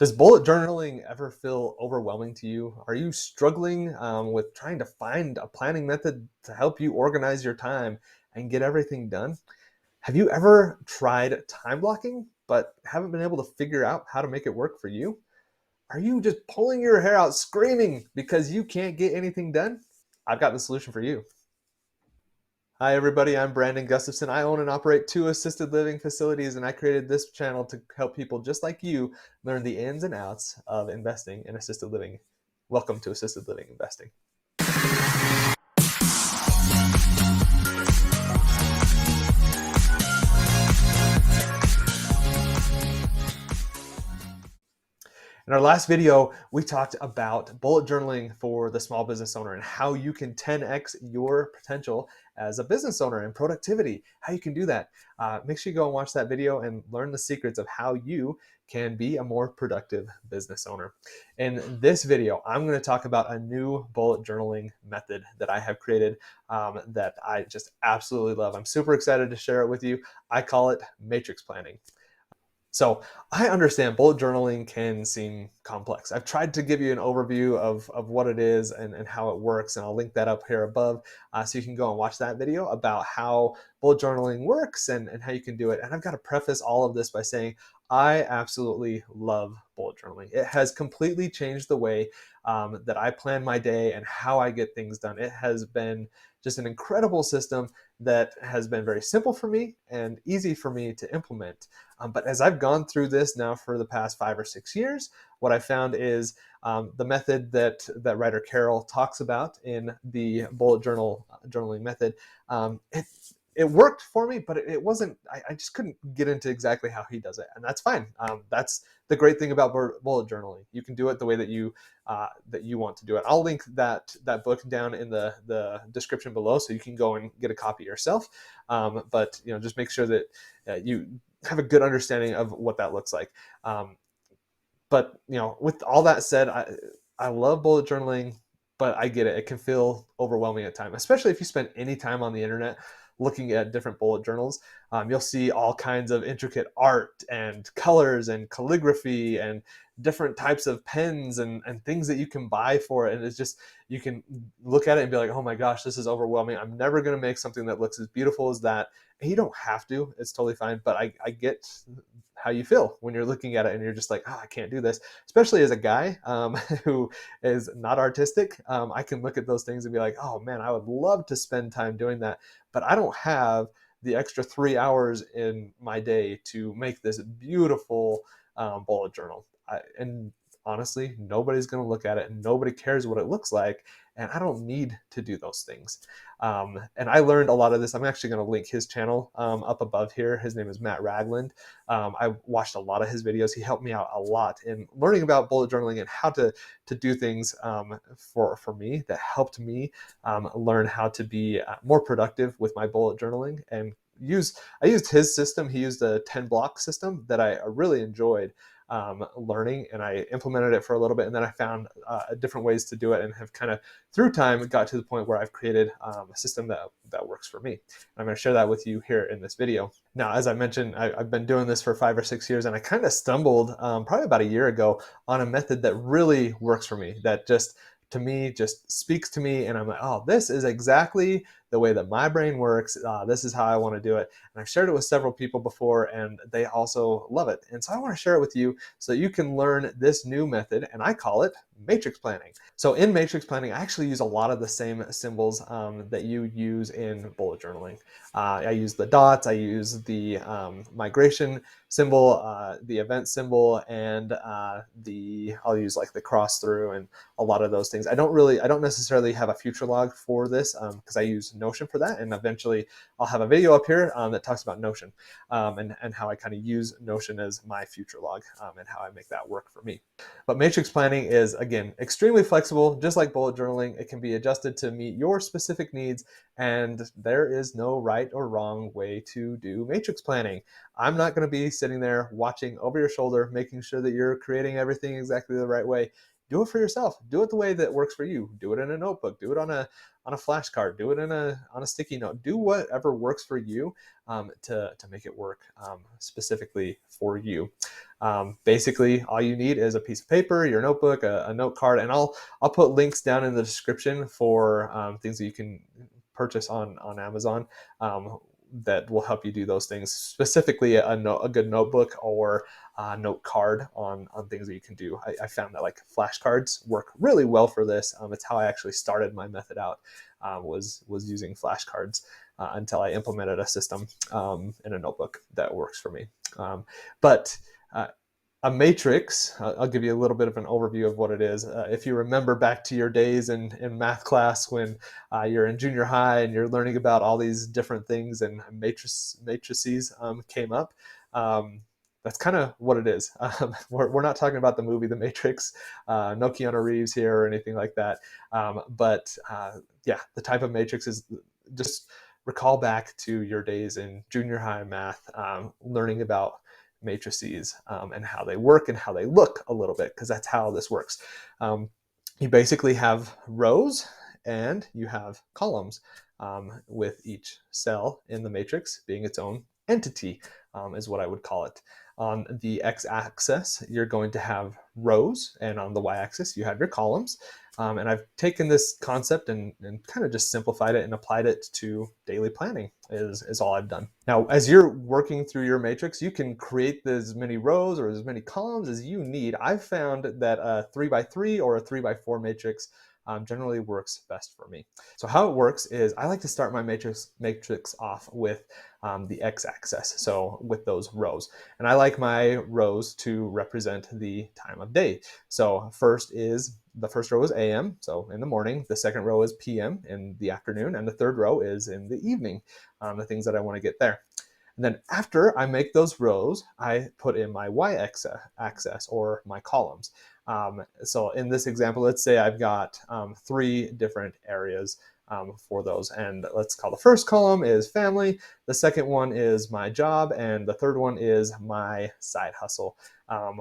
Does bullet journaling ever feel overwhelming to you? Are you struggling with trying to find a planning method to help you organize your time and get everything done? Have you ever tried time blocking but haven't been able to figure out how to make it work for you? Are you just pulling your hair out screaming because you can't get anything done? I've got the solution for you. Hi, everybody. I'm Brandon Gustafson. I own and operate two assisted living facilities, and I created this channel to help people just like you learn the ins and outs of investing in assisted living. Welcome to Assisted Living Investing. In our last video, we talked about bullet journaling for the small business owner and how you can 10x your potential as a business owner and productivity, how you can do that. Make sure you go and watch that video and learn the secrets of how you can be a more productive business owner. In this video, I'm going to talk about a new bullet journaling method that I have created that I just absolutely love. I'm super excited to share it with you. I call it matrix planning. So I understand bullet journaling can seem complex. I've tried to give you an overview of what it is and how it works, and I'll link that up here above so you can go and watch that video about how bullet journaling works and how you can do it. And I've got to preface all of this by saying I absolutely love bullet journaling. It has completely changed the way that I plan my day and how I get things done. It has been just an incredible system that has been very simple for me and easy for me to implement. But as I've gone through this now for the past 5 or 6 years, what I found is the method that writer Carol talks about in the bullet journaling method, it worked for me, but it wasn't, I just couldn't get into exactly how he does it. And that's fine. That's the great thing about bullet journaling. You can do it the way that you want to do it. I'll link that book down in the description below so you can go and get a copy yourself. But just make sure that you have a good understanding of what that looks like. But with all that said, I love bullet journaling, but I get it. It can feel overwhelming at times, especially if you spend any time on the internet looking at different bullet journals. You'll see all kinds of intricate art and colors and calligraphy and different types of pens and things that you can buy for it. And it's just, you can look at it and be like, oh my gosh, this is overwhelming. I'm never going to make something that looks as beautiful as that. And you don't have to, it's totally fine. But I get how you feel when you're looking at it and you're just like, I can't do this. Especially as a guy who is not artistic, I can look at those things and be like, oh man, I would love to spend time doing that. But I don't have the extra 3 hours in my day to make this beautiful bullet journal. And honestly, nobody's going to look at it and nobody cares what it looks like. And I don't need to do those things. And I learned a lot of this. I'm actually going to link his channel up above here. His name is Matt Ragland. I watched a lot of his videos. He helped me out a lot in learning about bullet journaling and how to do things for me that helped me learn how to be more productive with my bullet journaling. And I used his system. He used a 10 block system that I really enjoyed learning, and I implemented it for a little bit, and then I found different ways to do it and have kind of through time got to the point where I've created a system that works for me. And I'm going to share that with you here in this video. Now, as I mentioned, I've been doing this for 5 or 6 years, and I kind of stumbled probably about a year ago on a method that really works for me, that just to me just speaks to me, and I'm like, oh, this is exactly the way that my brain works. This is how I want to do it. And I've shared it with several people before, and they also love it. And so I want to share it with you so you can learn this new method, and I call it matrix planning. So in matrix planning, I actually use a lot of the same symbols that you use in bullet journaling. I use the dots, I use the migration symbol, the event symbol, and I'll use like the cross through and a lot of those things. I don't necessarily have a future log for this because I use Notion for that, and eventually I'll have a video up here that talks about Notion and how I kind of use Notion as my future log and how I make that work for me. But matrix planning is, again, extremely flexible. Just like bullet journaling, it can be adjusted to meet your specific needs, and there is no right or wrong way to do matrix planning. I'm not going to be sitting there watching over your shoulder, making sure that you're creating everything exactly the right way. do it for yourself. Do it the way that works for you. Do it in a notebook. Do it on a flashcard. Do it on a sticky note. Do whatever works for you, to make it work, specifically for you. Basically, all you need is a piece of paper, your notebook, a note card, and I'll put links down in the description for things that you can purchase on Amazon, that will help you do those things. Specifically, a good notebook or a note card on things that you can do. I found that like flashcards work really well for this. It's how I actually started my method out, was using flashcards, until I implemented a system, in a notebook that works for me. But a matrix, I'll give you a little bit of an overview of what it is. If you remember back to your days in math class when you're in junior high and you're learning about all these different things and matrices came up, that's kind of what it is. We're not talking about the movie The Matrix, no Keanu Reeves here or anything like that. But yeah, the type of matrix is just recall back to your days in junior high math, learning about matrices, and how they work and how they look a little bit, because that's how this works. You basically have rows and you have columns, with each cell in the matrix being its own entity, is what I would call it. On the x-axis, you're going to have rows, and on the y-axis, you have your columns. And I've taken this concept and kind of just simplified it and applied it to daily planning is all I've done. Now, as you're working through your matrix, you can create as many rows or as many columns as you need. I've found that a 3x3 or a 3x4 matrix generally works best for me. So how it works is I like to start my matrix off with the x-axis, so with those rows. And I like my rows to represent the time of day. So the first row is AM, so in the morning. The second row is PM, in the afternoon. And the third row is in the evening, the things that I want to get there. And then after I make those rows, I put in my y-axis or my columns. So in this example, let's say I've got 3 different areas for those. And let's call the first column is family, the second one is my job, and the third one is my side hustle.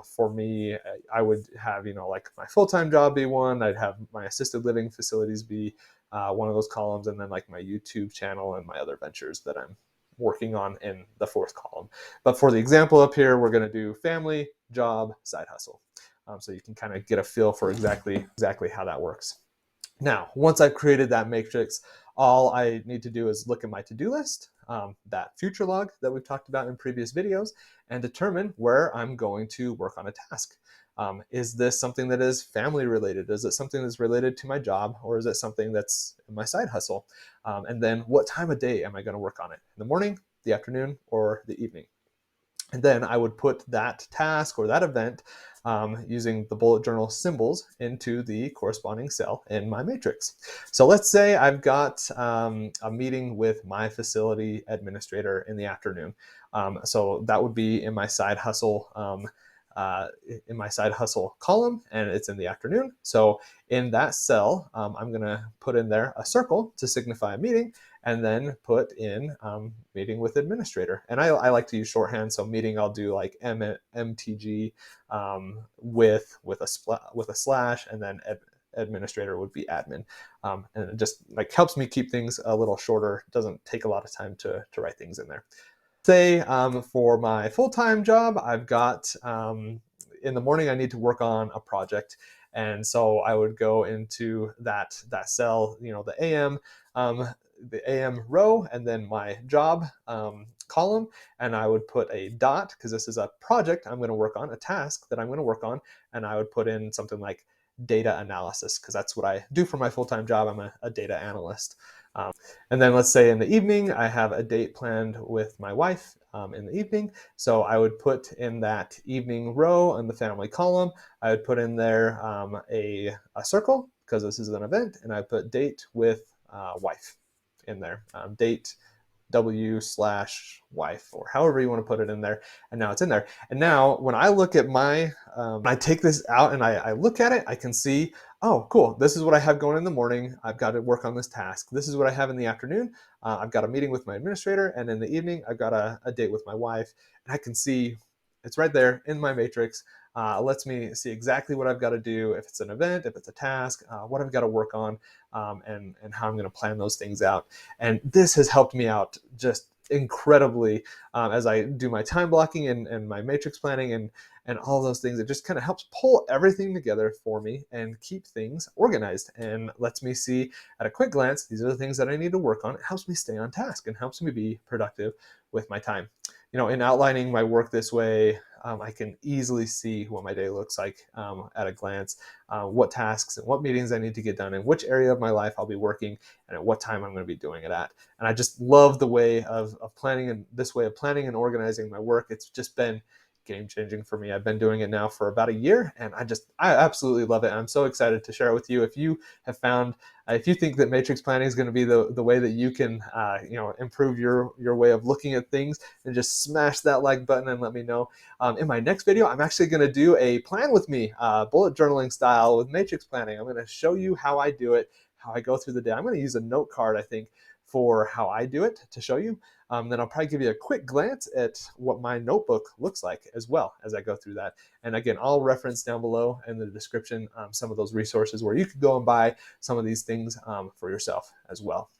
For me, I would have, like my full-time job be one, I'd have my assisted living facilities be one of those columns, and then like my YouTube channel and my other ventures that I'm working on in the fourth column. But for the example up here, we're going to do family, job, side hustle. So you can kind of get a feel for exactly how that works. Now, once I've created that matrix, all I need to do is look at my to-do list, that future log that we've talked about in previous videos, and determine where I'm going to work on a task. Is this something that is family related? Is it something that's related to my job? Or is it something that's my side hustle? And then what time of day am I going to work on it? In the morning, the afternoon, or the evening? And then I would put that task or that event, using the bullet journal symbols, into the corresponding cell in my matrix. So let's say I've got a meeting with my facility administrator in the afternoon. So that would be in my side hustle, column, and it's in the afternoon. So in that cell, I'm going to put in there a circle to signify a meeting, and then put in meeting with administrator. And I like to use shorthand, so meeting I'll do like MTG, with a slash, and then administrator would be admin. And it just like helps me keep things a little shorter. It doesn't take a lot of time to write things in there. Say for my full-time job, I've got in the morning I need to work on a project, and so I would go into that cell, the AM row, and then my job column, and I would put a dot, because this is a project I'm going to work on, a task that I'm going to work on, and I would put in something like data analysis, because that's what I do for my full-time job. I'm a data analyst. And then let's say in the evening, I have a date planned with my wife in the evening. So I would put in that evening row in the family column, I would put in there a circle, because this is an event, and I put date with wife in there, date W/wife, or however you want to put it in there. And now it's in there. And now when I look at my, I take this out and I look at it, I can see, oh, cool, this is what I have going in the morning. I've got to work on this task. This is what I have in the afternoon. I've got a meeting with my administrator. And in the evening, I've got a date with my wife. And I can see It's right there in my matrix. Lets me see exactly what I've got to do, if it's an event, if it's a task, what I've got to work on, and how I'm going to plan those things out. And this has helped me out just incredibly as I do my time blocking and my matrix planning and all those things. It just kind of helps pull everything together for me and keep things organized and lets me see at a quick glance, these are the things that I need to work on. It helps me stay on task and helps me be productive with my time. In outlining my work this way, I can easily see what my day looks like at a glance, what tasks and what meetings I need to get done, and which area of my life I'll be working, and at what time I'm going to be doing it at. And I just love the way of planning, and this way of planning and organizing my work. It's just been game changing for me. I've been doing it now for about a year, and I absolutely love it. I'm so excited to share it with you. If you have found, if you think that matrix planning is going to be the way that you can, improve your way of looking at things, then just smash that like button and let me know. In my next video, I'm actually going to do a plan with me, bullet journaling style with matrix planning. I'm going to show you how I do it, how I go through the day. I'm going to use a note card, I think, for how I do it to show you. Then I'll probably give you a quick glance at what my notebook looks like as well as I go through that. And again, I'll reference down below in the description some of those resources where you can go and buy some of these things for yourself as well.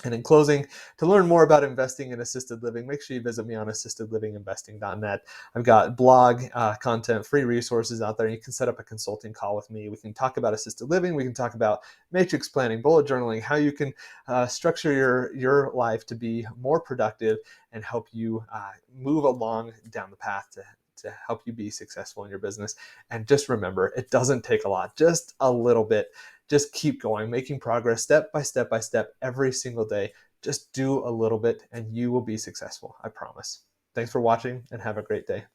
And in closing, to learn more about investing in assisted living, make sure you visit me on assistedlivinginvesting.net. I've got blog content, free resources out there. You can set up a consulting call with me. We can talk about assisted living. We can talk about matrix planning, bullet journaling, how you can structure your life to be more productive and help you move along down the path to help you be successful in your business. And just remember, it doesn't take a lot, just a little bit. Just keep going, making progress step by step by step every single day. Just do a little bit and you will be successful, I promise. Thanks for watching and have a great day.